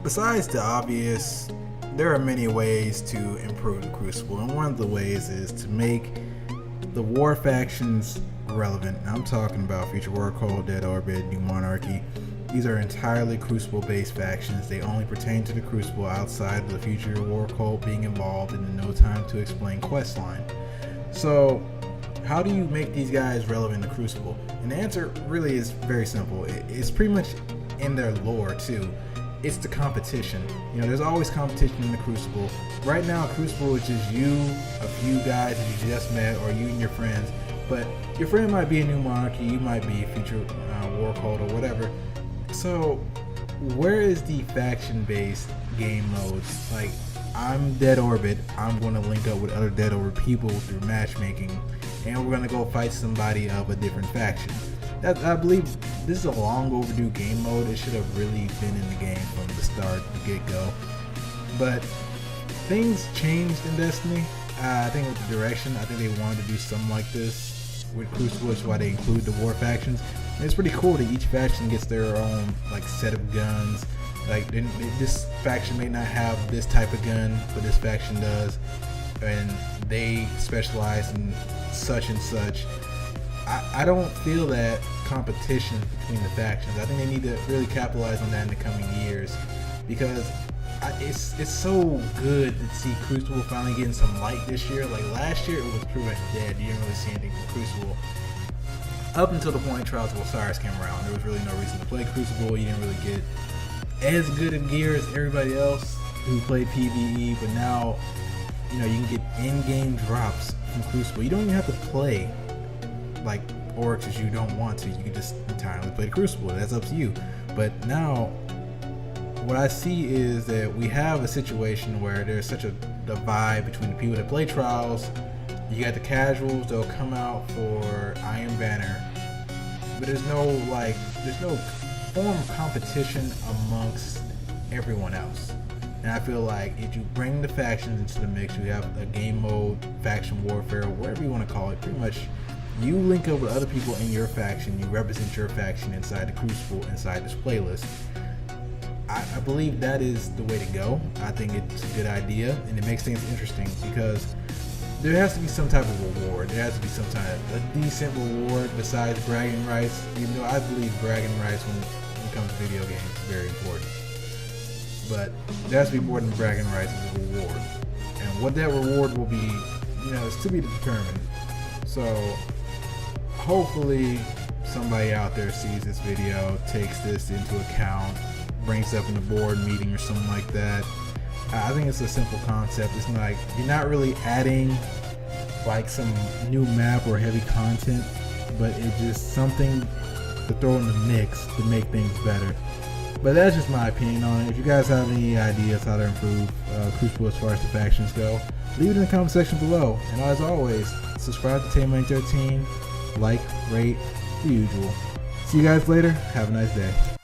besides the obvious, there are many ways to improve the Crucible, and one of the ways is to make the war factions relevant. And I'm talking about Future War Cult, Dead Orbit, New Monarchy. These are entirely Crucible-based factions. They only pertain to the Crucible outside of the Future War Cult being involved in the No Time to Explain questline. So, how do you make these guys relevant to Crucible? And the answer really is very simple. It's pretty much in their lore too. It's the competition. You know, there's always competition in the Crucible. Right now, Crucible is just you, a few guys that you just met, or you and your friends. But your friend might be a New Monarchy, you might be a Future War Cult or whatever. So, where is the faction-based game modes? Like, I'm Dead Orbit. I'm going to link up with other Dead Orbit people through matchmaking, and we're going to go fight somebody of a different faction. I believe this is a long overdue game mode. It should have really been in the game from the start, the get-go. But things changed in Destiny. I think with the direction, I think they wanted to do something like this with Crucible. That's why they include the war factions. And it's pretty cool that each faction gets their own like set of guns. Like this faction may not have this type of gun, but this faction does, and they specialize in such and such. I don't feel that competition between the factions. I think they need to really capitalize on that in the coming years, because it's so good to see Crucible finally getting some light this year. Like last year, it was pretty much dead. You didn't really see anything from Crucible up until the point Trials of Osiris came around. There was really no reason to play Crucible. You didn't really get as good a gear as everybody else who played PvE, but now you know you can get in-game drops from Crucible. You don't even have to play like orcs as you don't want to. You can just entirely play the Crucible. That's up to you. But now what I see is that we have a situation where there's such a divide between the people that play Trials. You got the casuals, they'll come out for Iron Banner, but there's no form of competition amongst everyone else. And I feel like if you bring the factions into the mix, you have a game mode, faction warfare, whatever you want to call it, pretty much you link up with other people in your faction, you represent your faction inside the Crucible, inside this playlist. I believe that is the way to go. I think it's a good idea, and it makes things interesting because there has to be some type of reward. There has to be some type of a decent reward besides bragging rights. Even though I believe bragging rights when it comes to video games is very important. But there has to be more than bragging rights as a reward. And what that reward will be, you know, is to be determined. So hopefully somebody out there sees this video, takes this into account, brings it up in a board meeting or something like that. I think it's a simple concept. It's like you're not really adding like some new map or heavy content, but it's just something to throw in the mix to make things better. But that's just my opinion on it. If you guys have any ideas how to improve Crucible as far as the factions go, leave it in the comment section below. And as always, subscribe to Tamerlane13, like, rate, the usual. See you guys later. Have a nice day.